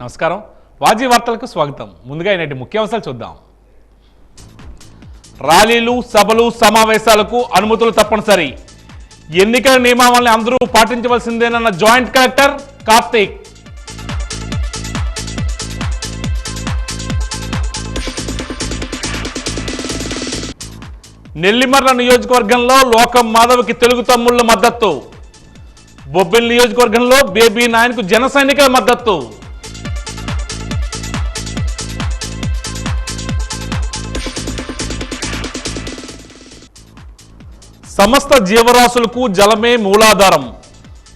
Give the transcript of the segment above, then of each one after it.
నమస్కారం, వాజీ వార్తలకు స్వాగతం. ముందుగా ఈనాటి ముఖ్యాంశాలు చూద్దాం. ర్యాలీలు, సభలు, సమావేశాలకు అనుమతులు తప్పనిసరి. ఎన్నికల నియమావళిని అందరూ పాటించవలసిందేనన్న జాయింట్ కలెక్టర్ కార్తీక్. నెల్లిమర్ల నియోజకవర్గంలో లోకం మాధవ్కి తెలుగు తమ్ముళ్ల మద్దతు. బొబ్బిలి నియోజకవర్గంలో బేబీ నాయన్కు జన సైనికుల మద్దతు. సమస్త జీవరాశులకు జలమే మూలాధారం.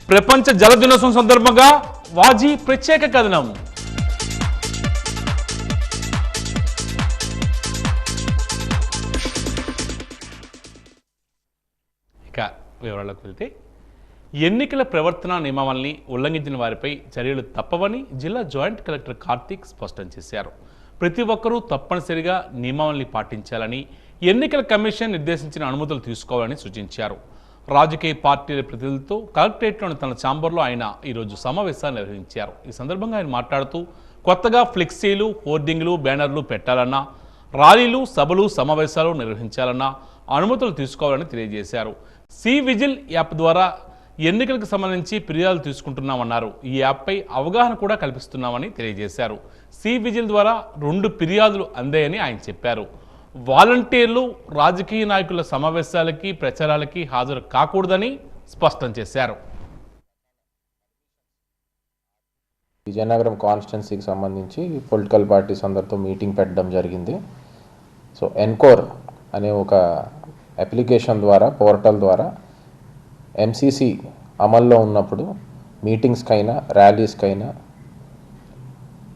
ప్రపంచ జల దినోత్సవం సందర్భంగా వాజీ ప్రత్యేక కథనం. ఇక వివరాలకు వెళ్తే, ఎన్నికల ప్రవర్తన నియమావళిని ఉల్లంఘించిన వారిపై చర్యలు తప్పవని జిల్లా జాయింట్ కలెక్టర్ కార్తీక్ స్పష్టం చేశారు. ప్రతి ఒక్కరూ తప్పనిసరిగా నియమావళిని పాటించాలని, ఎన్నికల కమిషన్ నిర్దేశించిన అనుమతులు తీసుకోవాలని సూచించారు. రాజకీయ పార్టీల ప్రతినిధులతో కలెక్టరేట్లోని తన ఛాంబర్లో ఆయన ఈరోజు సమావేశాలు నిర్వహించారు. ఈ సందర్భంగా ఆయన మాట్లాడుతూ, కొత్తగా ఫ్లెక్సీలు, హోర్డింగ్లు, బ్యానర్లు పెట్టాలన్నా, ర్యాలీలు, సభలు, సమావేశాలు నిర్వహించాలన్నా అనుమతులు తీసుకోవాలని తెలియజేశారు. సి విజిల్ యాప్ ద్వారా ఎన్నికలకు సంబంధించి ఫిర్యాదులు తీసుకుంటున్నామన్నారు. ఈ యాప్పై అవగాహన కూడా కల్పిస్తున్నామని తెలియజేశారు. సి విజిల్ ద్వారా 2 ఫిర్యాదులు అందాయని ఆయన చెప్పారు. వాలంటీర్లు రాజకీయ నాయకుల సమావేశాలకి, ప్రచారాలకి హాజరు కాకూడదని స్పష్టం చేశారు. విజయనగరం కాన్స్టిట్యున్సీకి సంబంధించి పొలిటికల్ పార్టీస్ అందరితో మీటింగ్ పెట్టడం జరిగింది. సో ఎన్కోర్ అనే ఒక అప్లికేషన్ ద్వారా, పోర్టల్ ద్వారా ఎంసీసీ అమల్లో ఉన్నప్పుడు మీటింగ్స్కైనా, ర్యాలీస్కైనా,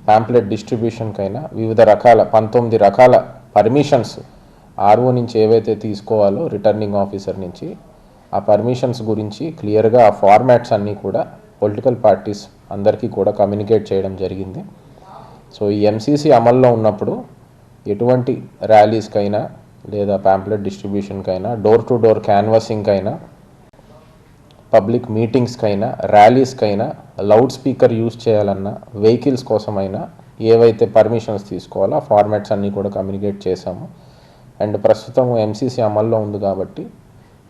ప్యాంప్లెట్ డిస్ట్రిబ్యూషన్కైనా వివిధ రకాల 19 రకాల పర్మిషన్స్ ఆర్ఓ నుంచి ఏవైతే తీసుకోవాలో రిటర్నింగ్ ఆఫీసర్ నుంచి, ఆ పర్మిషన్స్ గురించి క్లియర్గా ఆ ఫార్మాట్స్ అన్నీ కూడా పొలిటికల్ పార్టీస్ అందరికీ కూడా కమ్యూనికేట్ చేయడం జరిగింది. సో ఈ ఎంసీసీ అమల్లో ఉన్నప్పుడు ఎటువంటి ర్యాలీస్కైనా లేదా ప్యాంప్లెట్ డిస్ట్రిబ్యూషన్కైనా, డోర్ టు డోర్ క్యాన్వాసింగ్కైనా, పబ్లిక్ మీటింగ్స్కైనా, ర్యాలీస్కైనా, లౌడ్ స్పీకర్ యూజ్ చేయాలన్నా, వెహికల్స్ కోసమైనా ఏవైతే పర్మిషన్స్ తీసుకోవాలో ఆ ఫార్మాట్స్ అన్నీ కూడా కమ్యూనికేట్ చేశాము. అండ్ ప్రస్తుతం ఎంసీసీ అమల్లో ఉంది కాబట్టి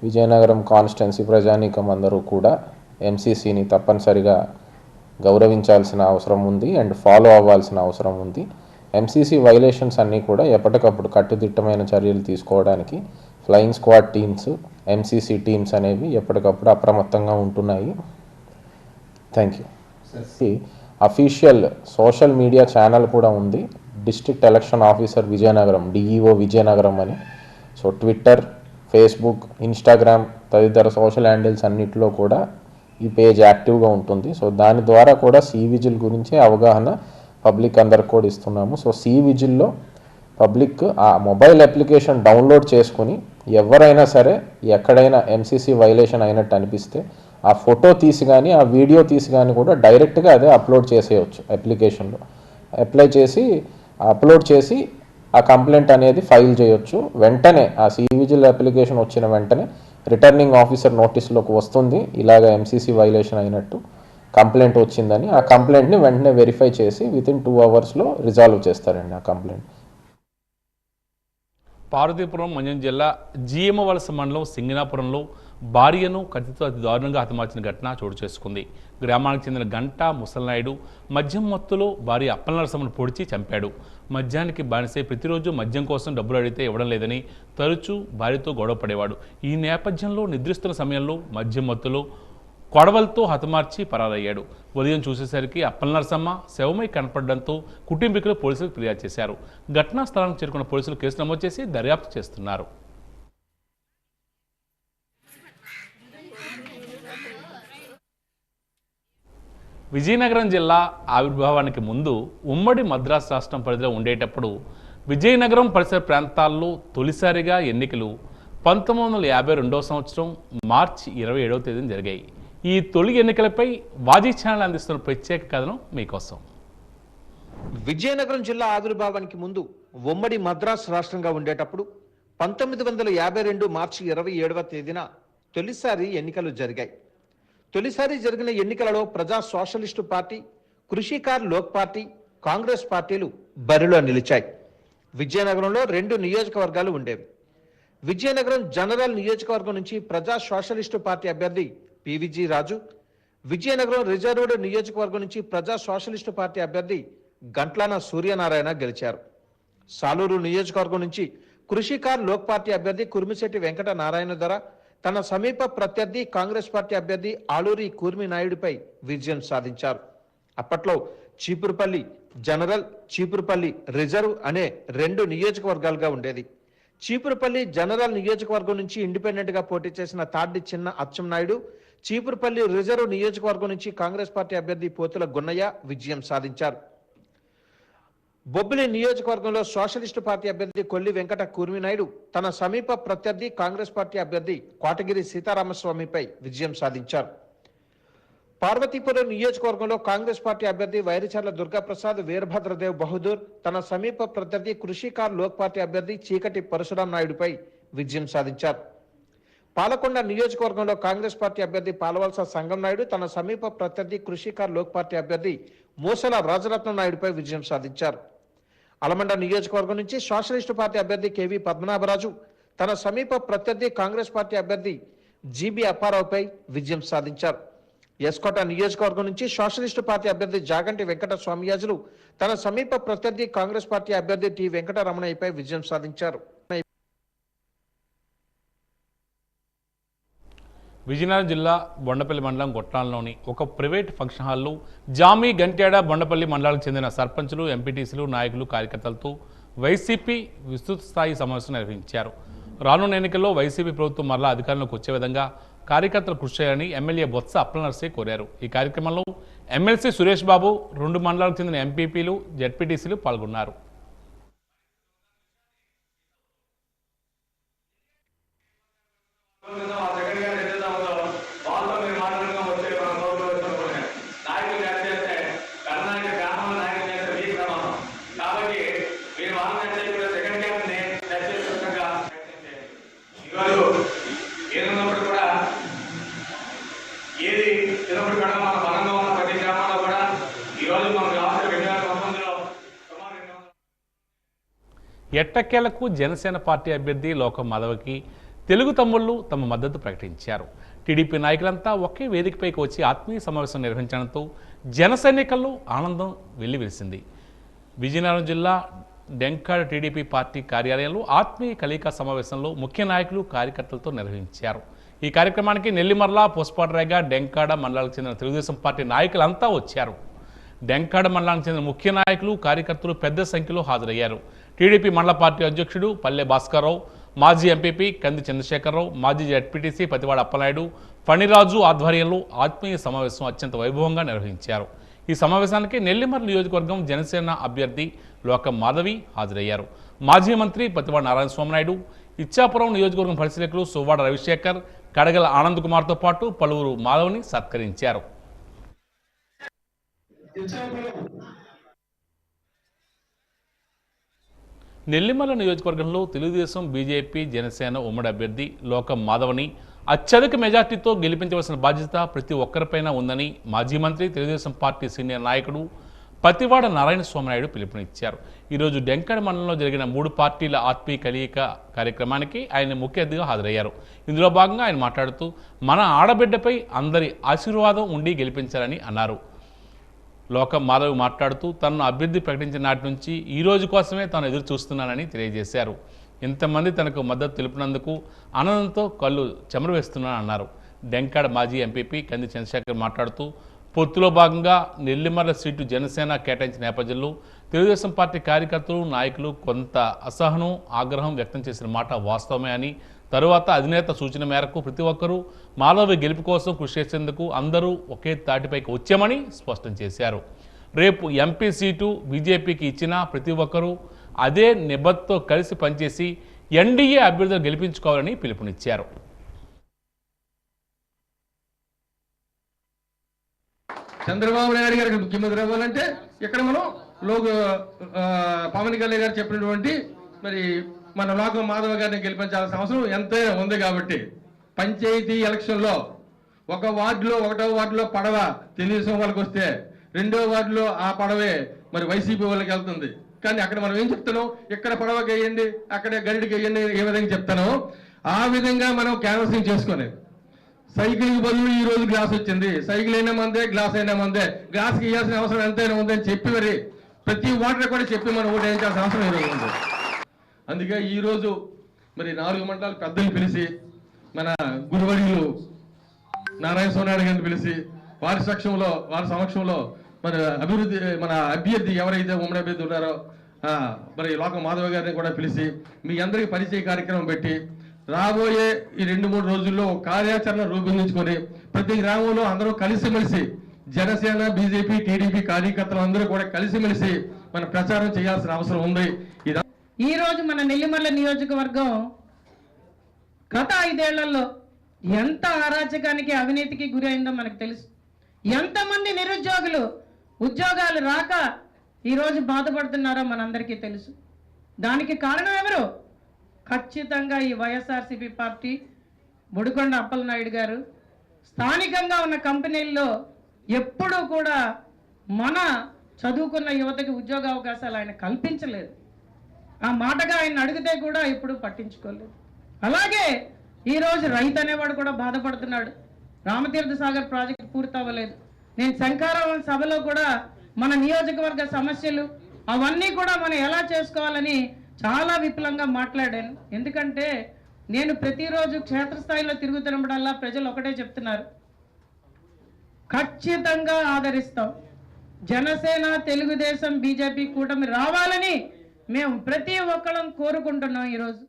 విజయనగరం కాన్స్టిట్యున్సీ ప్రజానీకం అందరూ కూడా ఎంసీసీని తప్పనిసరిగా గౌరవించాల్సిన అవసరం ఉంది అండ్ ఫాలో అవ్వాల్సిన అవసరం ఉంది. ఎంసీసీ వైలేషన్స్ అన్నీ కూడా ఎప్పటికప్పుడు కట్టుదిట్టమైన చర్యలు తీసుకోవడానికి flying squad teams, MCC teams అనేవి ఎప్పటికప్పుడు అప్రమత్తంగా ఉంటున్నాయి. Thank you. Official social media channel కూడా ఉంది, district election officer Vizianagaram, DEO Vizianagaram అని. సో ట్విట్టర్, ఫేస్బుక్, ఇన్స్టాగ్రామ్ తదితర సోషల్ హ్యాండిల్స్ అన్నిటిలో కూడా ఈ పేజ్ యాక్టివ్గా ఉంటుంది. సో దాని ద్వారా కూడా సి విజిల్ గురించి అవగాహన పబ్లిక్ అందరికి కూడా ఇస్తున్నాము. సో సి విజిల్లో పబ్లిక్ ఆ మొబైల్ అప్లికేషన్ డౌన్లోడ్ చేసుకుని ఎవరైనా సరే ఎక్కడైనా ఎంసీసీ వైలేషన్ అయినట్టు అనిపిస్తే ఆ ఫోటో తీసి కానీ, ఆ వీడియో తీసి కానీ కూడా డైరెక్ట్గా అదే అప్లోడ్ చేసేయచ్చు. అప్లికేషన్లో అప్లోడ్ చేసి ఆ కంప్లైంట్ అనేది ఫైల్ చేయొచ్చు. వెంటనే ఆ సి విజిల్ అప్లికేషన్ వచ్చిన వెంటనే రిటర్నింగ్ ఆఫీసర్ నోటీస్లోకి వస్తుంది, ఇలాగ ఎంసీసీ వైలేషన్ అయినట్టు కంప్లైంట్ వచ్చిందని. ఆ కంప్లైంట్ని వెంటనే వెరిఫై చేసి వితిన్ 2 అవర్స్లో రిజాల్వ్ చేస్తారండి ఆ కంప్లైంట్. పార్వతీపురం మంజం జిల్లా జీఎమవలస మండలం సింగనాపురంలో భార్యను కత్తితో అతి దారుణంగా హతమార్చిన ఘటన చోటు చేసుకుంది. గ్రామానికి చెందిన గంటా ముసలనాయుడు మద్యం మత్తులో భార్య అప్పలనరసమ్మను పొడిచి చంపాడు. మద్యానికి బానిసై ప్రతిరోజు మద్యం కోసం డబ్బులు అడిగితే ఇవ్వడం లేదని తరచూ భార్యతో గొడవ పడేవాడు. ఈ నేపథ్యంలో నిద్రిస్తున్న సమయంలో మద్యం మత్తులో కొడవలతో హతమార్చి పరారయ్యాడు. ఉదయం చూసేసరికి అప్పలనరసమ్మ శవమై కనపడడంతో కుటుంబీకులు పోలీసులకు ఫిర్యాదు చేశారు. ఘటనా స్థలానికి చేరుకున్న పోలీసులు కేసు నమోదు చేసి దర్యాప్తు చేస్తున్నారు. విజయనగరం జిల్లా ఆవిర్భావానికి ముందు ఉమ్మడి మద్రాసు రాష్ట్రం పరిధిలో ఉండేటప్పుడు విజయనగరం పరిసర ప్రాంతాల్లో తొలిసారిగా ఎన్నికలు 1952 సంవత్సరం మార్చి 27వ తేదీన జరిగాయి. ఈ తొలి ఎన్నికలపై వాజీ ఛానల్ అందిస్తున్న ప్రత్యేక కథనం మీకోసం. విజయనగరం జిల్లా ఆవిర్భావానికి ముందు ఉమ్మడి మద్రాసు రాష్ట్రంగా ఉండేటప్పుడు 1952 మార్చి 27వ తేదీన తొలిసారి ఎన్నికలు జరిగాయి. తొలిసారి జరిగిన ఎన్నికలలో ప్రజా socialist party, Krishikar Lok party, Congress పార్టీలు బరిలో నిలిచాయి. విజయనగరంలో 2 నియోజకవర్గాలు ఉండేవి. విజయనగరం జనరల్ నియోజకవర్గం నుంచి ప్రజా సోషలిస్టు పార్టీ అభ్యర్థి పివిజి రాజు, విజయనగరం రిజర్వ్డ్ నియోజకవర్గం నుంచి ప్రజా సోషలిస్టు పార్టీ అభ్యర్థి గంట్లాన సూర్యనారాయణ గెలిచారు. సాలూరు నియోజకవర్గం నుంచి కృషికార్ లోక్ పార్టీ అభ్యర్థి కుర్మిశెట్టి వెంకట నారాయణ ధర తన సమీప ప్రత్యర్థి కాంగ్రెస్ పార్టీ అభ్యర్థి ఆలూరి కూర్మి నాయుడుపై విజయం సాధించారు. అప్పట్లో చీపురుపల్లి జనరల్, చీపురుపల్లి రిజర్వ్ అనే 2 నియోజకవర్గాలుగా ఉండేది. చీపురుపల్లి జనరల్ నియోజకవర్గం నుంచి ఇండిపెండెంట్ గా పోటీ చేసిన తాడ్డి చిన్న అచ్చెన్నాయుడు, చీపురుపల్లి రిజర్వ్ నియోజకవర్గం నుంచి కాంగ్రెస్ పార్టీ అభ్యర్థి పోతుల గున్నయ్య విజయం సాధించారు. బొబ్బిలి నియోజకవర్గంలో సోషలిస్టు పార్టీ అభ్యర్థి కొల్లి వెంకట కూర్మినాయుడు తన సమీప ప్రత్యర్థి కాంగ్రెస్ పార్టీ అభ్యర్థి కోటగిరి సీతారామస్వామిపై విజయం సాధించారు. పార్వతీపురం నియోజకవర్గంలో కాంగ్రెస్ పార్టీ అభ్యర్థి వైరిచర్ల దుర్గాప్రసాద్ వీరభద్రదేవ్ బహదూర్ తన సమీప ప్రత్యర్థి కృషికార్ లోక్ పార్టీ అభ్యర్థి చీకటి పరశురాం నాయుడుపై విజయం సాధించారు. పాలకొండ నియోజకవర్గంలో కాంగ్రెస్ పార్టీ అభ్యర్థి పాలవలస సంగం నాయుడు తన సమీప ప్రత్యర్థి కృషికార్ లోక్ పార్టీ అభ్యర్థి మూసల రాజరత్నం నాయుడుపై విజయం సాధించారు. అలమండ నియోజకవర్గం నుంచి సోషలిస్టు పార్టీ అభ్యర్థి కేవీ పద్మనాభరాజు తన సమీప ప్రత్యర్థి కాంగ్రెస్ పార్టీ అభ్యర్థి జీబీ అప్పారావుపై విజయం సాధించారు. ఎస్కోట నియోజకవర్గం నుంచి సోషలిస్టు పార్టీ అభ్యర్థి జాగంటి వెంకట స్వామియాజులు తన సమీప ప్రత్యర్థి కాంగ్రెస్ పార్టీ అభ్యర్థి టి వెంకటరమణయ్యపై విజయం సాధించారు. విజయనగరం జిల్లా బొండపల్లి మండలం గొట్టాలంలోని ఒక ప్రైవేట్ ఫంక్షన్ హాల్లో జామి, గంట్యాడ, బొండపల్లి మండలాలకు చెందిన సర్పంచులు, ఎంపీటీసీలు, నాయకులు, కార్యకర్తలతో వైసీపీ విస్తృత స్థాయి సమావేశం నిర్వహించారు. రానున్న ఎన్నికల్లో వైసీపీ ప్రభుత్వం మరలా అధికారంలోకి వచ్చే విధంగా కార్యకర్తలు కృషి చేయాలని ఎమ్మెల్యే బొత్స అప్పలనర్సే కోరారు. ఈ కార్యక్రమంలో ఎమ్మెల్సీ సురేష్ బాబు, 2 మండలాలకు చెందిన ఎంపీపీలు, జెడ్పీటీసీలు పాల్గొన్నారు. ఎట్టకేలకు జనసేన పార్టీ అభ్యర్థి లోకం మాధవకి తెలుగు తమ్ముళ్లు తమ మద్దతు ప్రకటించారు. టీడీపీ నాయకులంతా ఒకే వేదికపైకి వచ్చి ఆత్మీయ సమావేశం నిర్వహించడంతో జన సైనికుల్లో ఆనందం వెల్లివిరిసింది. విజయనగరం జిల్లా డెంకాడ టీడీపీ పార్టీ కార్యాలయంలో ఆత్మీయ కలయిక సమావేశంలో ముఖ్య నాయకులు, కార్యకర్తలతో నిర్వహించారు. ఈ కార్యక్రమానికి నెల్లిమర్ల, పుష్పాడరేగ, డెంకాడ మండలాలకు చెందిన తెలుగుదేశం పార్టీ నాయకులంతా వచ్చారు. డెంకాడ మండలానికి చెందిన ముఖ్య నాయకులు, కార్యకర్తలు పెద్ద సంఖ్యలో హాజరయ్యారు. టీడీపీ మండల పార్టీ అధ్యక్షుడు పల్లె భాస్కర్రావు, మాజీ ఎంపీపీ కంది చంద్రశేఖరరావు, మాజీ జెడ్పీటీసీ పతివాడ అప్పలనాయుడు, ఫణిరాజు ఆధ్వర్యంలో ఆత్మీయ సమావేశం అత్యంత వైభవంగా నిర్వహించారు. ఈ సమావేశానికి నెల్లిమర్ల నియోజకవర్గం జనసేన అభ్యర్థి లోకం మాధవి హాజరయ్యారు. మాజీ మంత్రి పతివాడ నారాయణ స్వామినాయుడు, ఇచ్చాపురం నియోజకవర్గం పరిశీలకులు సువ్వాడ రవిశేఖర్, కడగల ఆనంద్ కుమార్తో పాటు పలువురు మాధవిని సత్కరించారు. నెల్లిమర్ల నియోజకవర్గంలో తెలుగుదేశం, బీజేపీ, జనసేన ఉమ్మడి అభ్యర్థి లోకం మాధవని అత్యధిక మెజార్టీతో గెలిపించవలసిన బాధ్యత ప్రతి ఒక్కరిపైన ఉందని మాజీ మంత్రి, తెలుగుదేశం పార్టీ సీనియర్ నాయకుడు పతివాడ నారాయణ స్వామినాయుడు పిలుపునిచ్చారు. ఈరోజు డెంకాడ మండలంలో జరిగిన 3 పార్టీల ఆత్మీయ కలయిక కార్యక్రమానికి ఆయన ముఖ్య అతిథిగా హాజరయ్యారు. ఇందులో భాగంగా ఆయన మాట్లాడుతూ మన ఆడబిడ్డపై అందరి ఆశీర్వాదం ఉండి గెలిపించాలని అన్నారు. లోకం మాధవ్ మాట్లాడుతూ తనను అభ్యర్థి ప్రకటించిన నాటి నుంచి ఈ రోజు కోసమే తాను ఎదురు చూస్తున్నానని తెలియజేశారు. ఇంతమంది తనకు మద్దతు తెలిపినందుకు ఆనందంతో కళ్ళు చెమరు వేస్తున్నానన్నారు. డెంకాడ మాజీ ఎంపీపీ కంది చంద్రశేఖర్ మాట్లాడుతూ పొత్తులో భాగంగా నెల్లిమర్ల సీటు జనసేన కేటాయించిన నేపథ్యంలో తెలుగుదేశం పార్టీ కార్యకర్తలు, నాయకులు కొంత అసహనం, ఆగ్రహం వ్యక్తం చేసిన మాట వాస్తవమే అని, తరువాత అధినేత సూచన మేరకు ప్రతి ఒక్కరూ మాధవి గెలుపు కోసం కృషి చేసేందుకు అందరూ ఒకే తాటిపైకి వచ్చామని స్పష్టం చేశారు. రేపు ఎంపీ సీటు బీజేపీకి ఇచ్చినా ప్రతి ఒక్కరూ అదే నిబద్ధతో కలిసి పనిచేసి ఎన్డీఏ అభ్యర్థులు గెలిపించుకోవాలని పిలుపునిచ్చారు. చంద్రబాబు నాయుడు గారికి ముఖ్యమంత్రి అవ్వాలంటే ఇక్కడ మనం పవన్ కళ్యాణ్ గారు చెప్పినటువంటి మరి మన లోకం మాధవ గారిని గెలిపించాల్సిన అవసరం ఎంతైనా ఉంది. కాబట్టి పంచాయతీ ఎలక్షన్లో ఒకటో వార్డులో పడవ తెలుగుదేశం వాళ్ళకి వస్తే రెండో వార్డులో ఆ పడవే మరి వైసీపీ వాళ్ళకి వెళ్తుంది. కానీ అక్కడ మనం ఏం చెప్తున్నాం, ఇక్కడ పడవకి వేయండి, అక్కడ గరిడికి వేయండి, ఏ విధంగా చెప్తానో ఆ విధంగా మనం క్యాన్వసింగ్ చేసుకొని సైకిల్కి బదులు ఈ రోజు గ్లాస్ వచ్చింది, సైకిల్ అయినా మందే, గ్లాస్ అయినా మందే, గ్లాస్కి ఇవ్వాల్సిన అవసరం ఎంతైనా ఉందని చెప్పి మరి ప్రతి ఓటర్ కూడా చెప్పి మనం ఓటు వేయించాల్సిన అవసరం ఈరోజు ఉంది. అందుకే ఈరోజు మరి 4 మండలాల పెద్దలు పిలిచి మన గురువర్యులు నారాయణ సోనాయుడు గారిని పిలిచి వారి సమక్షంలో మన అభ్యర్థి ఎవరైతే ఉమ్మడి అభ్యర్థి ఉన్నారో మరి లోక మాధవ గారిని కూడా పిలిచి మీ అందరికీ పరిచయ కార్యక్రమం పెట్టి రాబోయే ఈ 2-3 రోజుల్లో కార్యాచరణ రూపొందించుకొని ప్రతి గ్రామంలో అందరూ కలిసిమెలిసి జనసేన, బీజేపీ, టీడీపీ కార్యకర్తలు అందరూ కూడా కలిసిమెలిసి మన ప్రచారం చేయాల్సిన అవసరం ఉంది. ఈ రోజు మన నెల్లిమర్ల నియోజకవర్గం గత 5 ఏళ్లలో ఎంత అరాచకానికి, అవినీతికి గురి అయిందో మనకు తెలుసు. ఎంతమంది నిరుద్యోగులు ఉద్యోగాలు రాక ఈరోజు బాధపడుతున్నారో మనందరికీ తెలుసు. దానికి కారణం ఎవరు? ఖచ్చితంగా ఈ వైఎస్ఆర్సీపీ పార్టీ, బుడికొండ అప్పలనాయుడు గారు. స్థానికంగా ఉన్న కంపెనీల్లో ఎప్పుడూ కూడా మన చదువుకున్న యువతకి ఉద్యోగ అవకాశాలు ఆయన కల్పించలేదు. ఆ మాటగా ఆయన అడిగితే కూడా ఇప్పుడు పట్టించుకోలేదు. అలాగే ఈరోజు రైతు అనేవాడు కూడా బాధపడుతున్నాడు. రామతీర్థ సాగర్ ప్రాజెక్టు పూర్తి అవ్వలేదు. నేను శంకారావం సభలో కూడా మన నియోజకవర్గ సమస్యలు అవన్నీ కూడా మనం ఎలా చేసుకోవాలని చాలా విపులంగా మాట్లాడాను. ఎందుకంటే నేను ప్రతిరోజు క్షేత్రస్థాయిలో తిరుగుతున్నప్పుడల్లా ప్రజలు ఒకటే చెప్తున్నారు, ఖచ్చితంగా ఆదరిస్తాం, జనసేన, తెలుగుదేశం, బీజేపీ కూటమి రావాలని మేము ప్రతి ఒక్కళ్ళం కోరుకుంటున్నాం. ఈరోజు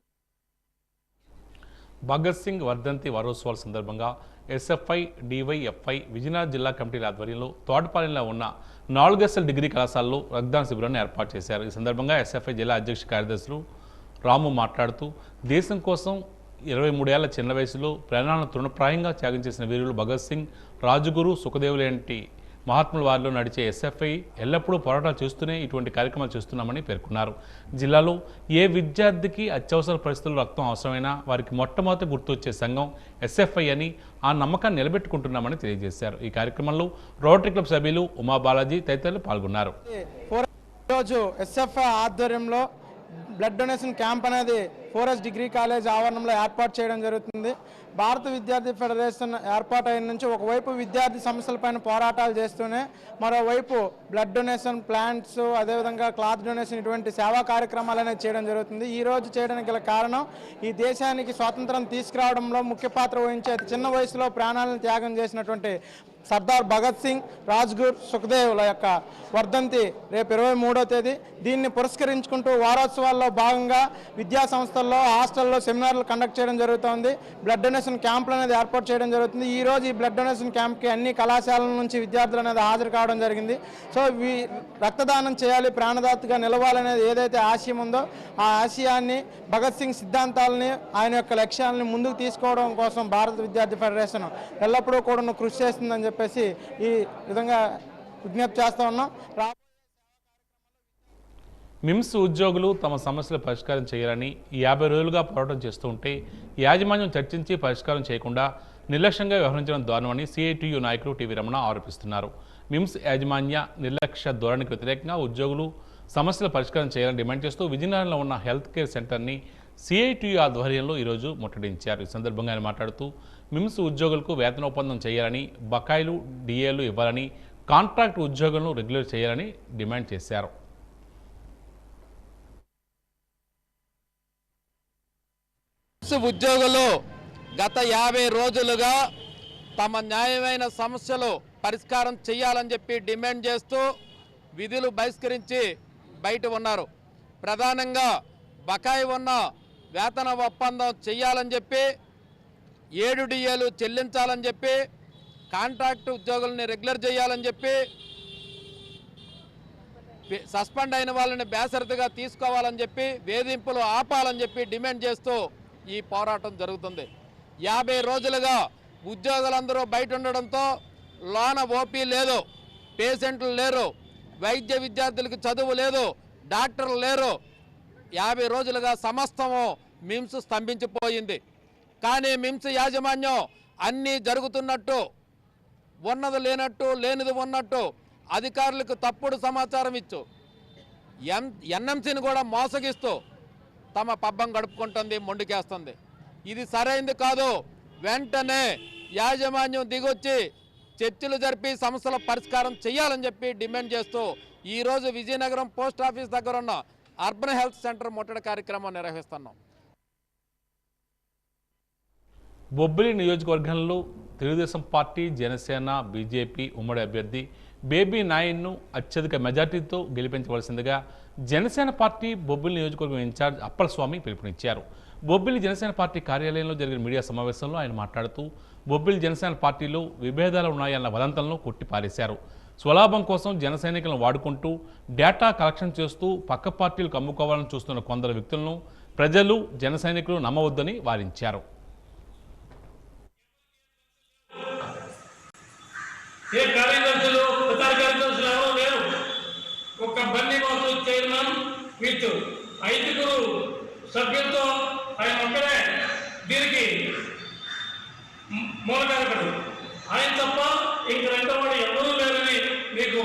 భగత్ సింగ్ వర్ధంతి వారోత్సవాల సందర్భంగా ఎస్ఎఫ్ఐ, డివైఎఫ్ఐ విజయనగరం జిల్లా కమిటీల ఆధ్వర్యంలో తోటపాలెంలో ఉన్న 4 డిగ్రీ కళాశాలలో రక్తదాన శిబిరాన్ని ఏర్పాటు చేశారు. ఈ సందర్భంగా ఎస్ఎఫ్ఐ జిల్లా అధ్యక్ష కార్యదర్శులు రాము మాట్లాడుతూ దేశం కోసం 23 ఏళ్ల చిన్న వయసులో ప్రాణాలను తృణప్రాయంగా త్యాగం చేసిన వీరులు భగత్ సింగ్, రాజుగురు, సుఖదేవ్ లాంటి మహాత్ముల వారిలో నడిచే ఎస్ఎఫ్ఐ ఎల్లప్పుడూ పోరాటాలు చేస్తూనే ఇటువంటి కార్యక్రమాలు చేస్తున్నామని పేర్కొన్నారు. జిల్లాలో ఏ విద్యార్థికి అత్యవసర పరిస్థితుల్లో రక్తం అవసరమైనా వారికి మొట్టమొదటి గుర్తొచ్చే సంఘం ఎస్ఎఫ్ఐ అని ఆ నమ్మకాన్ని నిలబెట్టుకుంటున్నామని తెలియజేశారు. ఈ కార్యక్రమంలో రోటరీ క్లబ్ సభ్యులు ఉమా బాలాజీ తదితరులు పాల్గొన్నారు. ఈరోజు ఎస్ఎఫ్ఐ ఆధ్వర్యంలో బ్లడ్ డొనేషన్ క్యాంప్ అనేది 4S డిగ్రీ కాలేజ్ ఆవరణంలో ఏర్పాటు చేయడం జరుగుతుంది. భారత విద్యార్థి ఫెడరేషన్ ఏర్పాటైన నుంచి ఒకవైపు విద్యార్థి సమస్యలపైన పోరాటాలు చేస్తూనే మరోవైపు బ్లడ్ డొనేషన్, ప్లాంట్స్, అదేవిధంగా క్లాత్ డొనేషన్ ఇటువంటి సేవా కార్యక్రమాలు అనేది చేయడం జరుగుతుంది. ఈ రోజు చేయడానికి గల కారణం ఈ దేశానికి స్వాతంత్రం తీసుకురావడంలో ముఖ్య పాత్ర వహించే చిన్న వయసులో ప్రాణాలను త్యాగం చేసినటువంటి సర్దార్ భగత్ సింగ్, రాజ్గుర్, సుఖదేవ్ల యొక్క వర్ధంతి రేపు 23వ తేదీ. దీన్ని పురస్కరించుకుంటూ వారోత్సవాల్లో భాగంగా విద్యా సంస్థల్లో, హాస్టల్లో సెమినార్లు కండక్ట్ చేయడం జరుగుతుంది. బ్లడ్ డొనేషన్ క్యాంపులు అనేది ఏర్పాటు చేయడం జరుగుతుంది. ఈ రోజు ఈ బ్లడ్ డొనేషన్ క్యాంప్కి అన్ని కళాశాలల నుంచి విద్యార్థులు అనేది హాజరు కావడం జరిగింది. సో రక్తదానం చేయాలి, ప్రాణదాతగా నిలవాలనేది ఏదైతే ఆశయం ఉందో ఆ ఆశయాన్ని, భగత్ సింగ్ సిద్ధాంతాలని, ఆయన యొక్క లక్ష్యాలని ముందుకు తీసుకోవడం కోసం భారత విద్యార్థి ఫెడరేషన్ ఎల్లప్పుడూ కూడా కృషి చేస్తుందని చెప్పేసి ఈ విధంగా విజ్ఞప్తి చేస్తూ ఉన్నాం. మిమ్స్ ఉద్యోగులు తమ సమస్యలు పరిష్కారం చేయాలని 50 రోజులుగా పోరాటం చేస్తూ ఉంటే యాజమాన్యం చర్చించి పరిష్కారం చేయకుండా నిర్లక్ష్యంగా వ్యవహరించడం దారుణమని సిఐటియు నాయకులు టీవీ రమణ ఆరోపిస్తున్నారు. మిమ్స్ యాజమాన్య నిర్లక్ష్య ధోరణికి వ్యతిరేకంగా ఉద్యోగులు సమస్యల పరిష్కారం చేయాలని డిమాండ్ చేస్తూ విజయనగరంలో ఉన్న హెల్త్ కేర్ సెంటర్ని సిఐటియు ఆధ్వర్యంలో ఈరోజు ముట్టడించారు. ఈ సందర్భంగా ఆయన మాట్లాడుతూ మిమ్స్ ఉద్యోగులకు వేతన ఒప్పందం చేయాలని, బకాయిలు, డిఏలు ఇవ్వాలని, కాంట్రాక్ట్ ఉద్యోగులను రెగ్యులర్ చేయాలని డిమాండ్ చేశారు. ఉద్యోగులు గత 50 రోజులుగా తమ న్యాయమైన సమస్యలు పరిష్కారం చేయాలని చెప్పి డిమాండ్ చేస్తూ విధులు బహిష్కరించి బయట ఉన్నారు. ప్రధానంగా బకాయి ఉన్న వేతన ఒప్పందం చేయాలని చెప్పి 7 డిఏలు చెల్లించాలని చెప్పి కాంట్రాక్ట్ ఉద్యోగుల్ని రెగ్యులర్ చేయాలని చెప్పి సస్పెండ్ అయిన వాళ్ళని బేషరతుగా తీసుకోవాలని చెప్పి వేధింపులు ఆపాలని చెప్పి డిమాండ్ చేస్తూ ఈ పోరాటం జరుగుతుంది. 50 రోజులుగా ఉద్యోగులందరూ బయట ఉండడంతో లోన ఓపీ లేదు, పేషెంట్లు లేరు, వైద్య విద్యార్థులకు చదువు లేదు, డాక్టర్లు లేరు. 50 రోజులుగా సమస్తము మిమ్స్ స్తంభించిపోయింది. కానీ మిమ్స్ యాజమాన్యం అన్నీ జరుగుతున్నట్టు, ఉన్నది లేనట్టు, లేనిది ఉన్నట్టు అధికారులకు తప్పుడు సమాచారం ఇచ్చు ఎన్ఎంసీని కూడా మోసగిస్తూ తమ పబ్బం గడుపుకుంటుంది, మొండికేస్తుంది. ఇది సరైంది కాదు. వెంటనే యాజమాన్యం దిగొచ్చి చర్చలు జరిపి సమస్యల పరిష్కారం చేయాలని చెప్పి డిమాండ్ చేస్తూ ఈరోజు విజయనగరం పోస్ట్ ఆఫీస్ దగ్గర ఉన్న అర్బన్ హెల్త్ సెంటర్ ముట్టడి కార్యక్రమం నిర్వహిస్తున్నాం. బొబ్బిలి నియోజకవర్గంలో తెలుగుదేశం పార్టీ, జనసేన, బీజేపీ ఉమ్మడి అభ్యర్థి బేబీ నాయన్ను అత్యధిక మెజార్టీతో గెలిపించవలసిందిగా జనసేన పార్టీ బొబ్బిలి నియోజకవర్గం ఇన్ఛార్జ్ అప్పలస్వామి పిలుపునిచ్చారు. బొబ్బిలి జనసేన పార్టీ కార్యాలయంలో జరిగిన మీడియా సమావేశంలో ఆయన మాట్లాడుతూ బొబ్బిలి జనసేన పార్టీలో విభేదాలు ఉన్నాయన్న వదంతులను కొట్టిపారేశారు. స్వలాభం కోసం జన సైనికులను వాడుకుంటూ డేటా కలెక్షన్ చేస్తూ పక్క పార్టీలకు అమ్ముకోవాలని చూస్తున్న కొందరు వ్యక్తులను ప్రజలు, జన సైనికులు నమ్మవద్దని వారించారు. ఏ కార్యదర్శులు, ప్రచార కార్యదర్శులు ఎవరో లేరు. ఒక బండి మాత్రం చైర్మన్ విత్ 5 సభ్యులతో ఆయన ఒక్కడే దీనికి మూలకారకుడు. ఆయన తప్ప ఇంక రెండో వాడు ఎవరూ లేరని మీకు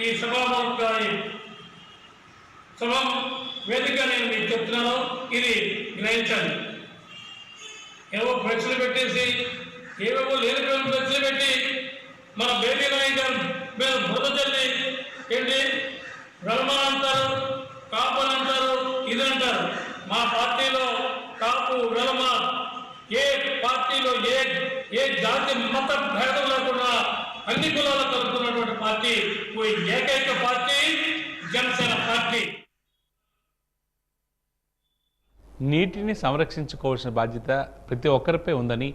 ఈ సభా వేదిక నేను మీకు చెప్తున్నాను. ఇది గ్రహించండి. ఏవో ప్రశ్నలు పెట్టేసి, ఏవేవో లేని ప్రశ్నలు పెట్టి మన బేబీ నాయకర్ మీరు బురద చల్లి ఏంటి వెల్మా అంటారు, కాపు అని అంటారు, ఇది అంటారు. మా పార్టీలో కాపు, వెల్మ ఏ పార్టీలో ఏ జాతి మత భేదం లేకుండా అన్ని కులాలు కలుపుతున్నటువంటి పార్టీ ఏకైక పార్టీ జనసేన పార్టీ. నీటిని సంరక్షించుకోవాల్సిన బాధ్యత ప్రతి ఒక్కరిపై ఉందని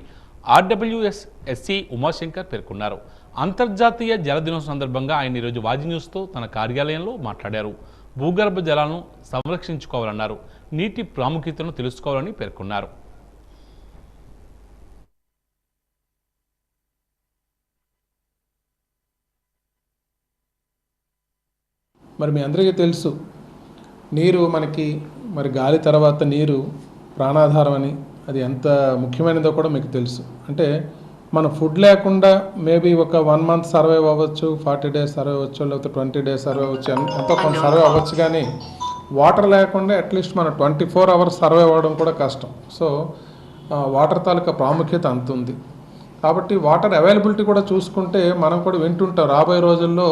ఆర్డబ్ల్యూఎస్ ఎస్సీ ఉమాశంకర్ పేర్కొన్నారు. అంతర్జాతీయ జల దినోత్సవం సందర్భంగా ఆయన ఈరోజు వాజీ న్యూస్తో తన కార్యాలయంలో మాట్లాడారు. భూగర్భ జలాలను సంరక్షించుకోవాలన్నారు. నీటి ప్రాముఖ్యతను తెలుసుకోవాలని పేర్కొన్నారు. మరి మీ అందరికీ తెలుసు, నీరు మనకి గాలి తర్వాత నీరు ప్రాణాధారం అని, అది ఎంత ముఖ్యమైనదో కూడా మీకు తెలుసు. అంటే మన ఫుడ్ లేకుండా మేబీ ఒక 1 మంత్ సర్వైవ్ అవ్వచ్చు, 40 డేస్ సర్వైవ్ అవ్వచ్చు, లేకపోతే 20 డేస్ సర్వైవ్ అవ్వచ్చు, ఎంతో కొంత సర్వైవ్ అవ్వచ్చు. కానీ వాటర్ లేకుండా అట్లీస్ట్ మన 24 అవర్స్ సర్వైవ్ అవ్వడం కూడా కష్టం. సో వాటర్ తాలూకా ప్రాముఖ్యత అంత ఉంది. కాబట్టి వాటర్ అవైలబిలిటీ కూడా చూసుకుంటే మనం కూడా వింటుంటాం, రాబోయే రోజుల్లో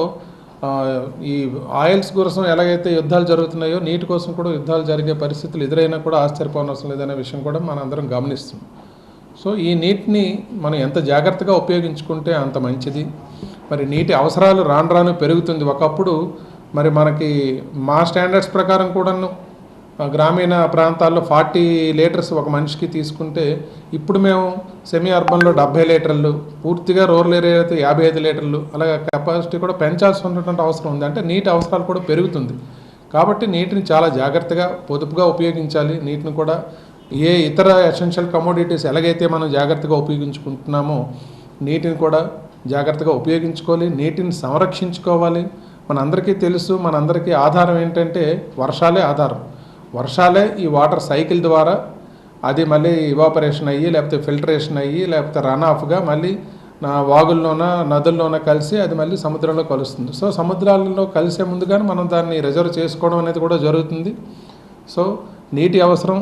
ఈ ఆయిల్స్ కోసం ఎలాగైతే యుద్ధాలు జరుగుతున్నాయో నీటి కోసం కూడా యుద్ధాలు జరిగే పరిస్థితులు ఎదురైనా కూడా ఆశ్చర్యపోనవసరం లేదనే విషయం కూడా మనం అందరం గమనిస్తున్నాం. సో ఈ నీటిని మనం ఎంత జాగ్రత్తగా ఉపయోగించుకుంటే అంత మంచిది. మరి నీటి అవసరాలు రాను రాను పెరుగుతుంది. ఒకప్పుడు మరి మనకి మా స్టాండర్డ్స్ ప్రకారం కూడాను గ్రామీణ ప్రాంతాల్లో 40 లీటర్స్ ఒక మనిషికి తీసుకుంటే ఇప్పుడు మేము సెమీ అర్బన్లో 70 లీటర్లు, పూర్తిగా రూరల్ ఏరియా అయితే 55 లీటర్లు, అలాగే కెపాసిటీ కూడా పెంచాల్సి ఉన్నటువంటి అవసరం ఉంది. అంటే నీటి అవసరాలు కూడా పెరుగుతుంది. కాబట్టి నీటిని చాలా జాగ్రత్తగా పొదుపుగా ఉపయోగించాలి. నీటిని కూడా ఏ ఇతర ఎసెన్షియల్ కమోడిటీస్ ఎలాగైతే మనం జాగ్రత్తగా ఉపయోగించుకుంటున్నామో నీటిని కూడా జాగ్రత్తగా ఉపయోగించుకోవాలి. నీటిని సంరక్షించుకోవాలి. మనందరికీ తెలుసు, మనందరికీ ఆధారం ఏంటంటే వర్షాలే ఆధారం. వర్షాలే ఈ వాటర్ సైకిల్ ద్వారా అది మళ్ళీ ఇవాపరేషన్ అయ్యి, లేకపోతే ఫిల్టరేషన్ అయ్యి, లేకపోతే రన్ ఆఫ్గా మళ్ళీ వాగుల్లోన నదుల్లోన కలిసి అది మళ్ళీ సముద్రంలో కలుస్తుంది. సో సముద్రాలలో కలిసే ముందుగానే మనం దాన్ని రిజర్వ్ చేసుకోవడం అనేది కూడా జరుగుతుంది. సో నీటి అవసరం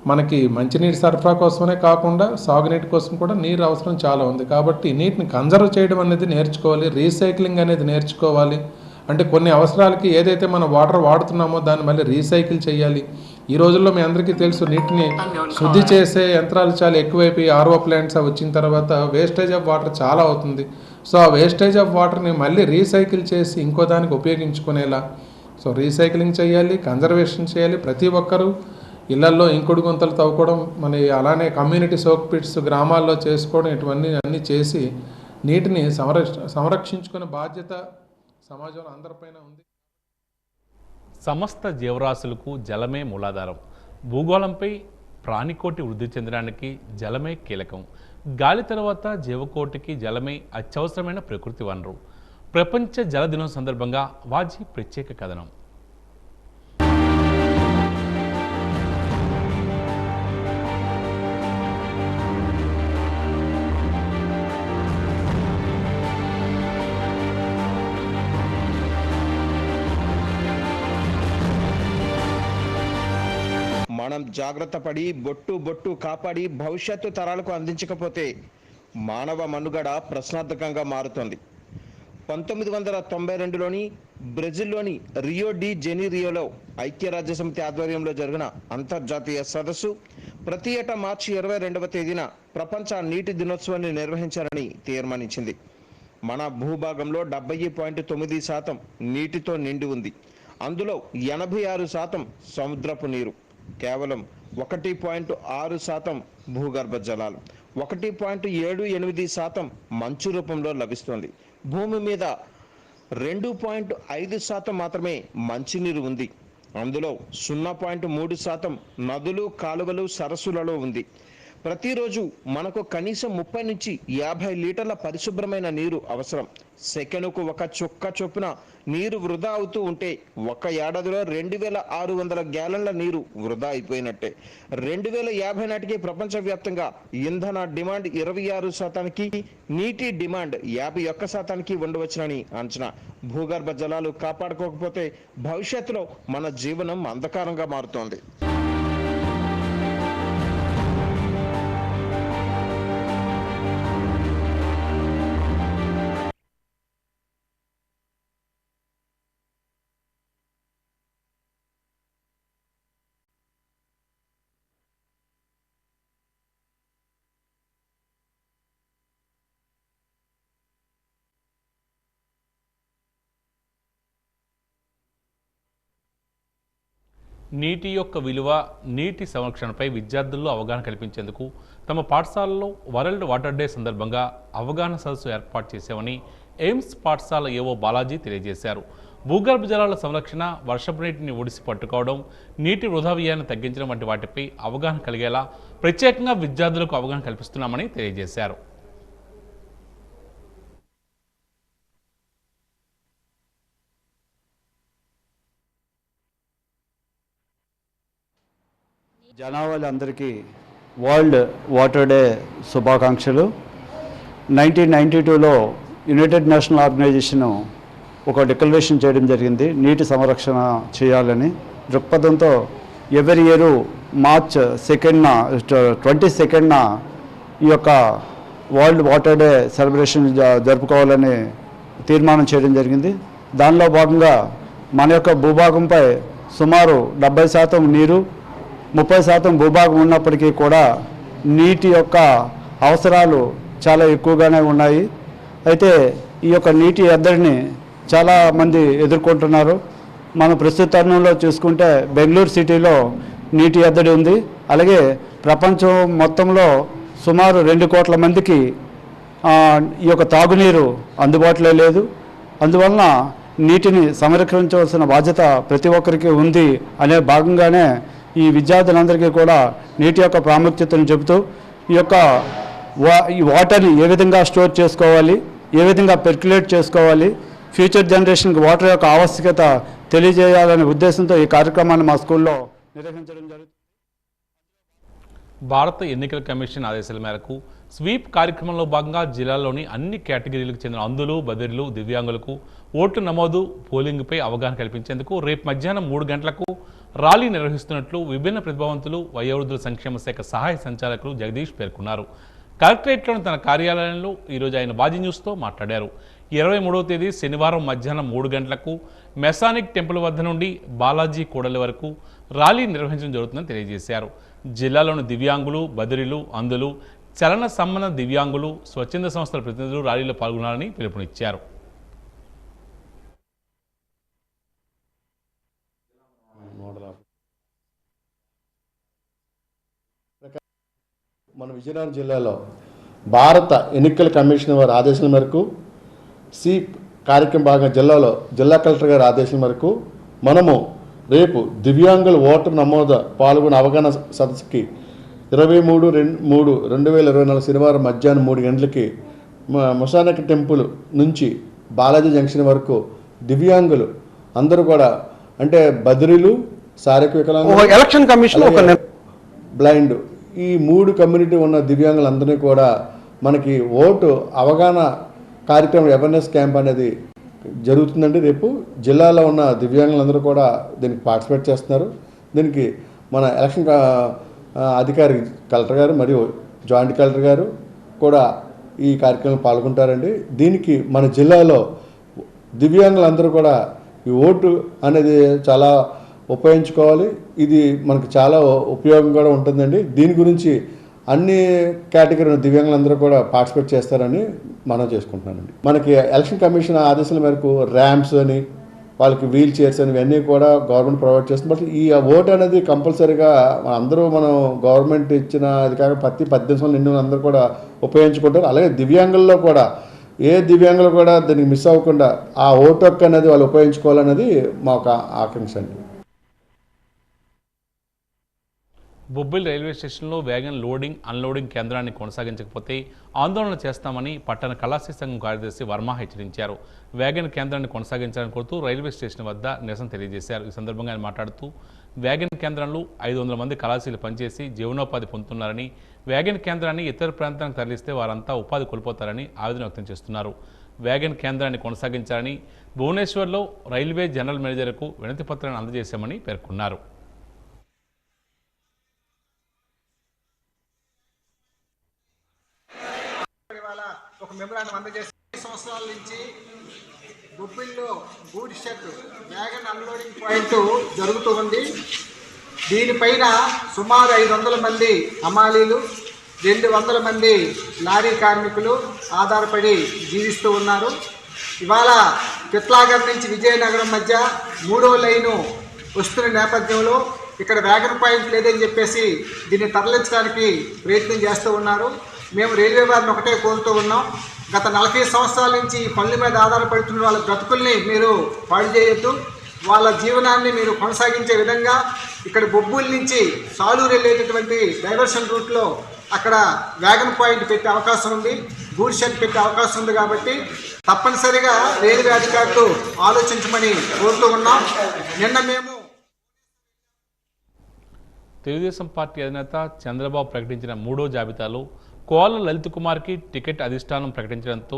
మనకి మంచినీటి సరఫరా కోసమే కాకుండా సాగునీటి కోసం కూడా నీరు అవసరం చాలా ఉంది. కాబట్టి నీటిని కన్జర్వ్ చేయడం అనేది నేర్చుకోవాలి. రీసైక్లింగ్ అనేది నేర్చుకోవాలి. అంటే కొన్ని అవసరాలకి ఏదైతే మనం వాటర్ వాడుతున్నామో దాన్ని మళ్ళీ రీసైకిల్ చేయాలి. ఈ రోజుల్లో మీ అందరికీ తెలుసు, నీటిని శుద్ధి చేసే యంత్రాలు చాలా ఎక్కువైపోయి ఆర్ఓ ప్లాంట్స్ వచ్చిన తర్వాత వేస్టేజ్ ఆఫ్ వాటర్ చాలా అవుతుంది. సో ఆ వేస్టేజ్ ఆఫ్ వాటర్ని మళ్ళీ రీసైకిల్ చేసి ఇంకో దానికి ఉపయోగించుకునేలా సో రీసైక్లింగ్ చేయాలి, కన్జర్వేషన్ చేయాలి. ప్రతి ఒక్కరూ ఇళ్లల్లో ఇంకుడు గుంతలు తవ్వుకోవడం, మన అలానే కమ్యూనిటీ సోక్ పిట్స్ గ్రామాల్లో చేసుకోవడం, ఇటువంటి అన్నీ చేసి నీటిని సంరక్షించుకునే బాధ్యత సమాజంలో అందరిపైన ఉంది. సమస్త జీవరాశులకు జలమే మూలాధారం. భూగోళంపై ప్రాణికోటి వృద్ధి చెందడానికి జలమే కీలకం. గాలి తర్వాత జీవకోటికి జలమే అత్యవసరమైన ప్రకృతి వనరు. ప్రపంచ జల దినం సందర్భంగా వాజీ ప్రత్యేక కథనం. మనం జాగ్రత్త పడి బొట్టు కాపాడి భవిష్యత్తు తరాలకు అందించకపోతే మానవ మనుగడ ప్రశ్నార్థకంగా మారుతుంది. 1992లోని బ్రెజిల్లోని రియో డి జెనీరియోలో ఐక్యరాజ్యసమితి ఆధ్వర్యంలో జరిగిన అంతర్జాతీయ సదస్సు ప్రతి ఏటా మార్చి 22వ తేదీన ప్రపంచ నీటి దినోత్సవాన్ని నిర్వహించాలని తీర్మానించింది. మన భూభాగంలో 70.9% నీటితో నిండి ఉంది. అందులో 86% సముద్రపు నీరు, కేవలం 1.6% భూగర్భ జలాలు, 1.78% మంచు రూపంలో లభిస్తుంది. భూమి మీద 2.5% మాత్రమే మంచినీరు ఉంది. అందులో 0.3% నదులు, కాలువలు, సరస్సులలో ఉంది. ప్రతిరోజు మనకు కనీసం 30 నుంచి 50 లీటర్ల పరిశుభ్రమైన నీరు అవసరం. సెకనుకు 1 చుక్క చొప్పున నీరు వృధా అవుతూ ఉంటే ఒక ఏడాదిలో 2600 గ్యాలన్ల నీరు వృధా అయిపోయినట్టే. 2050 నాటికి ప్రపంచవ్యాప్తంగా ఇంధన డిమాండ్ 26%కి, నీటి డిమాండ్ 51%కి ఉండవచ్చునని అంచనా. భూగర్భ జలాలు కాపాడుకోకపోతే భవిష్యత్తులో మన జీవనం అంధకారంగా మారుతోంది. నీటి యొక్క విలువ, నీటి సంరక్షణపై విద్యార్థుల్లో అవగాహన కల్పించేందుకు తమ పాఠశాలలో వరల్డ్ వాటర్ డే సందర్భంగా అవగాహన సదస్సు ఏర్పాటు చేశామని ఎయిమ్స్ పాఠశాల ఏవో బాలాజీ తెలియజేశారు. భూగర్భ జలాల సంరక్షణ, వర్షపు నీటిని ఒడిసి పట్టుకోవడం, నీటి వృధా వ్యయాన్ని తగ్గించడం వంటి వాటిపై అవగాహన కలిగేలా ప్రత్యేకంగా విద్యార్థులకు అవగాహన కల్పిస్తున్నామని తెలియజేశారు. జనాభాలందరికీ వరల్డ్ వాటర్ డే శుభాకాంక్షలు. 1992లో యునైటెడ్ నేషనల్ ఆర్గనైజేషన్ ఒక డిక్లరేషన్ చేయడం జరిగింది, నీటి సంరక్షణ చేయాలని దృక్పథంతో. ఎవరి ఇయర్ మార్చ్ 22న ఈ యొక్క వరల్డ్ వాటర్ డే సెలబ్రేషన్ జరుపుకోవాలని తీర్మానం చేయడం జరిగింది. దానిలో భాగంగా మన యొక్క భూభాగంపై సుమారు 70% నీరు, 30% భూభాగం ఉన్నప్పటికీ కూడా నీటి యొక్క అవసరాలు చాలా ఎక్కువగానే ఉన్నాయి. అయితే ఈ యొక్క నీటి ఎద్దడిని చాలామంది ఎదుర్కొంటున్నారు. మన ప్రస్తుత తరుణంలో చూసుకుంటే బెంగళూరు సిటీలో నీటి ఎద్దడి ఉంది. అలాగే ప్రపంచం మొత్తంలో సుమారు 2 కోట్ల మందికి ఈ యొక్క తాగునీరు అందుబాటులో లేదు. అందువలన నీటిని సంరక్షించవలసిన బాధ్యత ప్రతి ఒక్కరికి ఉంది అనే భాగంగానే ఈ విద్యార్థులందరికీ కూడా నీటి యొక్క ప్రాముఖ్యతను చెబుతూ ఈ వాటర్ని ఏ విధంగా స్టోర్ చేసుకోవాలి, ఏ విధంగా పెర్క్యులేట్ చేసుకోవాలి, ఫ్యూచర్ జనరేషన్కి వాటర్ యొక్క ఆవశ్యకత తెలియజేయాలనే ఉద్దేశంతో ఈ కార్యక్రమాన్ని మా స్కూల్లో నిర్వహించడం జరుగుతుంది. భారత ఎన్నికల కమిషన్ ఆదేశాల మేరకు స్వీప్ కార్యక్రమంలో భాగంగా జిల్లాలోని అన్ని కేటగిరీలకు చెందిన అంధులు, బదిరులు, దివ్యాంగులకు ఓటు నమోదు, పోలింగ్పై అవగాహన కల్పించేందుకు రేపు మధ్యాహ్నం 3 గంటలకు ర్యాలీ నిర్వహిస్తున్నట్లు విభిన్న ప్రతిభావంతులు, వయోవృద్ధుల సంక్షేమ శాఖ సహాయ సంచాలకులు జగదీష్ పేర్కొన్నారు. కలెక్టరేట్లోని తన కార్యాలయంలో ఈరోజు ఆయన బాజీ న్యూస్తో మాట్లాడారు. 23వ తేదీ శనివారం మధ్యాహ్నం 3 గంటలకు మెసానిక్ టెంపుల్ వద్ద నుండి బాలాజీ కూడలి వరకు ర్యాలీ నిర్వహించడం జరుగుతుందని తెలియజేశారు. జిల్లాలోని దివ్యాంగులు, బదిరీలు, అంధులు, చలన సంబంధ దివ్యాంగులు, స్వచ్ఛంద సంస్థల ప్రతినిధులు ర్యాలీలో పాల్గొనాలని పిలుపునిచ్చారు. మన విజయనగరం జిల్లాలో భారత ఎన్నికల కమిషన్ వారి ఆదేశాల మేరకు సీప్ కార్యక్రమం భాగంగా జిల్లా కలెక్టర్ గారి ఆదేశాల మేరకు మనము రేపు దివ్యాంగుల ఓటర్ నమోదు పాల్గొనే అవగాహన సదస్సుకి 23/3/2024 శనివారం మధ్యాహ్నం 3 గంటలకి ముసానక టెంపుల్ నుంచి బాలాజీ జంక్షన్ వరకు దివ్యాంగులు అందరూ కూడా అంటే బదిరీలు, శారీరక వికలాంగులు, ఎలక్షన్ కమిషన్ బ్లైండ్ ఈ 3 కమ్యూనిటీ ఉన్న దివ్యాంగులందరినీ కూడా మనకి ఓటు అవగాహన కార్యక్రమం అవేర్నెస్ క్యాంప్ అనేది జరుగుతుందండి. రేపు జిల్లాలో ఉన్న దివ్యాంగులందరూ కూడా దీనికి పార్టిసిపేట్ చేస్తున్నారు. దీనికి మన ఎలక్షన్ అధికారి కలెక్టర్ గారు మరియు జాయింట్ కలెక్టర్ గారు కూడా ఈ కార్యక్రమంలో పాల్గొంటారండి. దీనికి మన జిల్లాలో దివ్యాంగులందరూ కూడా ఈ ఓటు అనేది చాలా ఉపయోగించుకోవాలి. ఇది మనకు చాలా ఉపయోగం కూడా ఉంటుందండి. దీని గురించి అన్ని కేటగిరీ దివ్యాంగులందరూ కూడా పార్టిసిపేట్ చేస్తారని మనం చేసుకుంటున్నానండి. మనకి ఎలక్షన్ కమిషన్ ఆదేశాల మేరకు ర్యాంప్స్ అని వాళ్ళకి వీల్ చైర్స్ అని ఇవన్నీ కూడా గవర్నమెంట్ ప్రొవైడ్ చేస్తుంది. బట్ ఈ ఓటు అనేది కంపల్సరీగా అందరూ మనం గవర్నమెంట్ ఇచ్చిన అది కాక 18 సంవత్సరాలు నిండిన అందరూ కూడా ఉపయోగించుకుంటారు. అలాగే దివ్యాంగుల్లో కూడా ఏ దివ్యాంగులు కూడా దీనికి మిస్ అవ్వకుండా ఆ ఓటు హక్కు అనేది వాళ్ళు ఉపయోగించుకోవాలనేది మా ఒక ఆకాంక్ష అండి. బొబ్బిలి రైల్వే స్టేషన్లో వ్యాగన్ లోడింగ్ అన్లోడింగ్ కేంద్రాన్ని కొనసాగించకపోతే ఆందోళన చేస్తామని పట్టణ కళాశాల సంఘం కార్యదర్శి వర్మ హెచ్చరించారు. వ్యాగన్ కేంద్రాన్ని కొనసాగించాలని కోరుతూ రైల్వే స్టేషన్ వద్ద నిరసన తెలియజేశారు. ఈ సందర్భంగా ఆయన మాట్లాడుతూ వ్యాగన్ కేంద్రంలో 500 మంది కళాశాలలు పనిచేసి జీవనోపాధి పొందుతున్నారని, వ్యాగన్ కేంద్రాన్ని ఇతర ప్రాంతానికి తరలిస్తే వారంతా ఉపాధి కోల్పోతారని ఆవేదన వ్యక్తం చేస్తున్నారు. వ్యాగన్ కేంద్రాన్ని కొనసాగించాలని భువనేశ్వర్లో రైల్వే జనరల్ మేనేజర్కు వినతి పత్రాన్ని అందజేశామని పేర్కొన్నారు. ఒక మెమరాండం అందజేసి 5 సంవత్సరాల నుంచి బొబ్బిల్లో గూడ్ షెడ్ వ్యాగన్ అన్లోడింగ్ పాయింట్ జరుగుతూ ఉంది. దీనిపైన సుమారు 500 మంది హమాలీలు, 200 మంది లారీ కార్మికులు ఆధారపడి జీవిస్తూ ఉన్నారు. ఇవాళ పిత్లాగర్ నుంచి విజయనగరం మధ్య 3వ లైను వస్తున్న నేపథ్యంలో ఇక్కడ వ్యాగన్ పాయింట్ లేదని చెప్పేసి దీన్ని తరలించడానికి ప్రయత్నం చేస్తూ ఉన్నారు. మేము రైల్వే వారిని ఒకటే కోరుతూ ఉన్నాం, గత 40 సంవత్సరాల నుంచి ఈ పనుల మీద ఆధారపడుతున్న వాళ్ళ బ్రతుకుల్ని మీరు పాడు చేయొద్దు. వాళ్ళ జీవనాన్ని మీరు కొనసాగించే విధంగా ఇక్కడ బొబ్బుల నుంచి సాలూరు వెళ్ళేటటువంటి డైవర్షన్ రూట్లో అక్కడ వ్యాగన్ పాయింట్ పెట్టే అవకాశం ఉంది, గూడ్ షెడ్ పెట్టే అవకాశం ఉంది. కాబట్టి తప్పనిసరిగా రైల్వే అధికారులు ఆలోచించమని కోరుతూ ఉన్నాం. నిన్న మేము తెలుగుదేశం పార్టీ అధినేత చంద్రబాబు ప్రకటించిన 3వ జాబితాలో కోల లలిత్ కుమార్కి టికెట్ అధిష్టానం ప్రకటించడంతో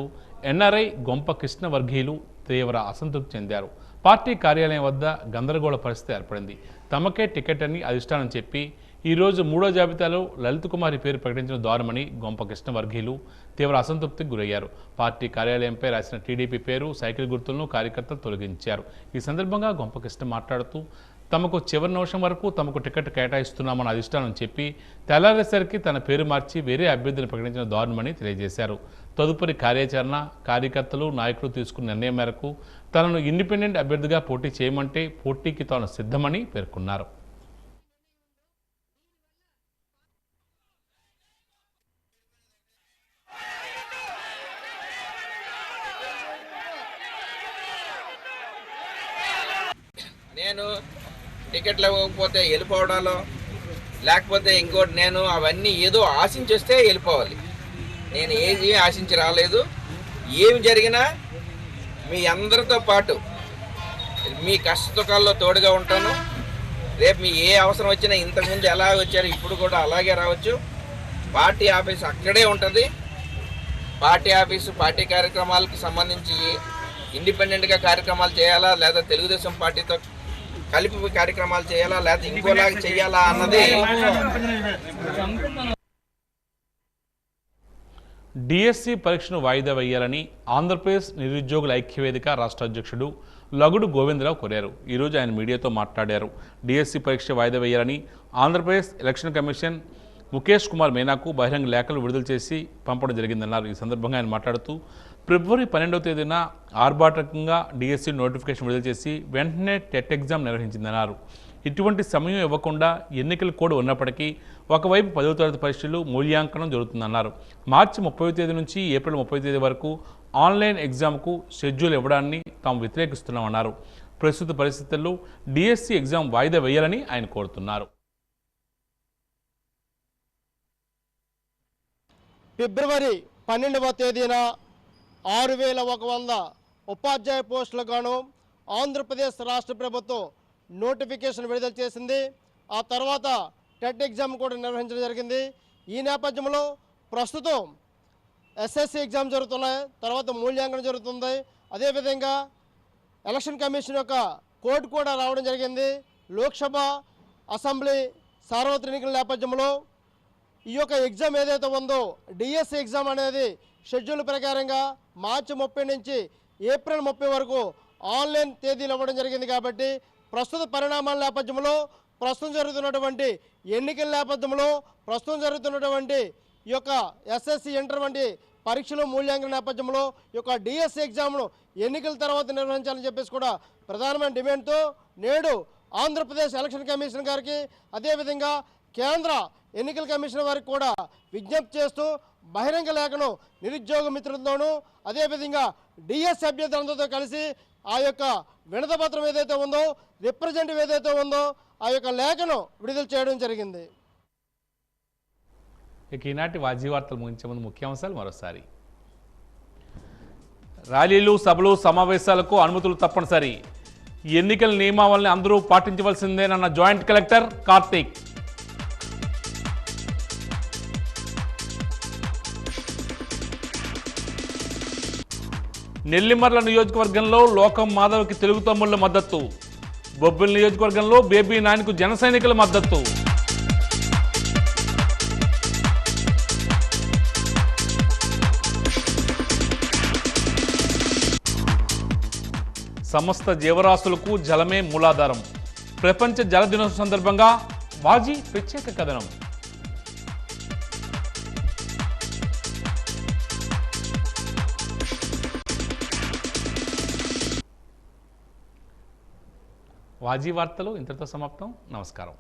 ఎన్ఆర్ఐ గొంప కృష్ణవర్గీయులు తీవ్ర అసంతృప్తి చెందారు. పార్టీ కార్యాలయం వద్ద గందరగోళ పరిస్థితి ఏర్పడింది. తమకే టికెట్ అని అధిష్టానం చెప్పి ఈరోజు 3వ జాబితాలో లలిత్ కుమారి పేరు ప్రకటించడం దారుణమని గొంప కృష్ణవర్గీయులు తీవ్ర అసంతృప్తికి గురయ్యారు. పార్టీ కార్యాలయంపై రాసిన టీడీపీ పేరు, సైకిల్ గుర్తులను కార్యకర్తలు తొలగించారు. ఈ సందర్భంగా గొంప కృష్ణ మాట్లాడుతూ తమకు చివరి నిమిషం వరకు తమకు టికెట్ కేటాయిస్తున్నామని అధిష్టానం చెప్పి తెల్లారేసరికి తన పేరు మార్చి వేరే అభ్యర్థిని ప్రకటించిన దారుణమని తెలియజేశారు. తదుపరి కార్యాచరణ కార్యకర్తలు నాయకులు తీసుకున్న నిర్ణయం మేరకు తనను ఇండిపెండెంట్ అభ్యర్థిగా పోటీ చేయమంటే పోటీకి తాను సిద్ధమని పేర్కొన్నారు. నేను టికెట్లు ఇవ్వకపోతే వెళ్ళిపోవడాలో లేకపోతే ఇంకోటి నేను అవన్నీ ఏదో ఆశించేస్తే వెళ్ళిపోవాలి. నేను ఏది ఆశించి రాలేదు. ఏమి జరిగినా మీ అందరితో పాటు మీ కష్టసుఖాల్లో తోడుగా ఉంటాను. రేపు మీ ఏ అవసరం వచ్చినా ఇంతకుముందు ఎలా వచ్చారు ఇప్పుడు కూడా అలాగే రావచ్చు. పార్టీ ఆఫీస్ అక్కడే ఉంటుంది. పార్టీ ఆఫీసు పార్టీ కార్యక్రమాలకు సంబంధించి ఇండిపెండెంట్గా కార్యక్రమాలు చేయాలా లేదా తెలుగుదేశం పార్టీతో కలిపి కార్యక్రమాలు చేయాలా లేదా ఇంకోలాగా చేయాలా అన్నది డిఎస్సి పరీక్షను వాయిదా వేయాలని ఆంధ్రప్రదేశ్ నిరుద్యోగుల ఐక్యవేదిక రాష్ట్ర అధ్యక్షుడు లగుడు గోవిందరావు కోరారు. ఈరోజు ఆయన మీడియాతో మాట్లాడారు. డిఎస్సి పరీక్ష వాయిదా వేయాలని ఆంధ్రప్రదేశ్ ఎలక్షన్ కమిషన్ ముఖేష్ కుమార్ మీనాకు బహిరంగ లేఖలు విడుదల చేసి పంపడం జరిగిందన్నారు. ఈ సందర్భంగా ఆయన మాట్లాడుతూ ఫిబ్రవరి 12వ తేదీన ఆర్భాటకంగా డిఎస్సి నోటిఫికేషన్ విడుదల చేసి వెంటనే టెట్ ఎగ్జామ్ నిర్వహించిందన్నారు. ఇటువంటి సమయం ఇవ్వకుండా ఎన్నికల కోడ్ ఉన్నప్పటికీ ఒకవైపు 10వ తరగతి పరీక్షలు మూల్యాంకనం జరుగుతుందన్నారు. మార్చి 30వ తేదీ నుంచి ఏప్రిల్ 30వ తేదీ వరకు ఆన్లైన్ ఎగ్జామ్కు షెడ్యూల్ ఇవ్వడాన్ని తాము వ్యతిరేకిస్తున్నామన్నారు. ప్రస్తుత పరిస్థితుల్లో డిఎస్సి ఎగ్జామ్ వాయిదా వేయాలని ఆయన కోరుతున్నారు. ఫిబ్రవరి 12వ తేదీన 6100 ఉపాధ్యాయ పోస్టులకు గాను ఆంధ్రప్రదేశ్ రాష్ట్ర ప్రభుత్వం నోటిఫికేషన్ విడుదల చేసింది. ఆ తర్వాత టెట్ ఎగ్జామ్ కూడా నిర్వహించడం జరిగింది. ఈ నేపథ్యంలో ప్రస్తుతం ఎస్ఎస్సి ఎగ్జామ్ జరుగుతున్నాయి, తర్వాత మూల్యాంకనం జరుగుతుంది. అదేవిధంగా ఎలక్షన్ కమిషన్ యొక్క కోడ్ కూడా రావడం జరిగింది. లోక్సభ అసెంబ్లీ సార్వత్రిక ఎన్నికల నేపథ్యంలో ఈ యొక్క ఎగ్జామ్ ఏదైతే ఉందో డిఎస్సి ఎగ్జామ్ అనేది షెడ్యూల్ ప్రకారంగా మార్చి 30 నుంచి ఏప్రిల్ 30 వరకు ఆన్లైన్ తేదీలు ఇవ్వడం జరిగింది. కాబట్టి ప్రస్తుత పరిణామాల నేపథ్యంలో, ప్రస్తుతం జరుగుతున్నటువంటి ఎన్నికల నేపథ్యంలో, ప్రస్తుతం జరుగుతున్నటువంటి ఈ యొక్క ఎస్ఎస్సి ఇంటర్ వంటి పరీక్షలు మూల్యాంకన నేపథ్యంలో ఈ యొక్క డిఎస్సి ఎగ్జామ్ను ఎన్నికల తర్వాత నిర్వహించాలని చెప్పేసి కూడా ప్రధానమైన డిమాండ్తో నేడు ఆంధ్రప్రదేశ్ ఎలక్షన్ కమిషన్ గారికి, అదేవిధంగా కేంద్ర ఎన్నికల కమిషన్ వారికి కూడా విజ్ఞప్తి చేస్తూ బహిరంగ లేఖను నిరుద్యోగ మిత్రులతోనూ, అదేవిధంగా డిఎస్సి అభ్యర్థులందరితో కలిసి ఆ యొక్క వినతిపత్రం ఏదైతే ఉందో, రిప్రజెంటేటివ్ ఏదైతే ఉందో ఆ యొక్క లేఖను విడుదల చేయడం జరిగింది. ఇక ఈనాటి వాజీ వార్తలు ముగించే ముందు ముఖ్యాంశాలు మరోసారి. ర్యాలీలు, సభలు, సమావేశాలకు అనుమతులు తప్పనిసరి. ఎన్నికల నియమావళిని అందరూ పాటించవలసిందేనన్న జాయింట్ కలెక్టర్ కార్తీక్. నెల్లిమర్ల నియోజకవర్గంలో లోకం మాధవ్కి తెలుగు తమ్ముళ్ల మద్దతు. బొబ్బిలి నియోజకవర్గంలో బేబీ నాయన్కు జన సైనికుల మద్దతు. సమస్త జీవరాశులకు జలమే మూలాధారం. ప్రపంచ జల దినోత్సవం సందర్భంగా వాజీ ప్రత్యేక కథనం. వాజీ వార్తలు ఇంతటితో సమాప్తం. నమస్కారం.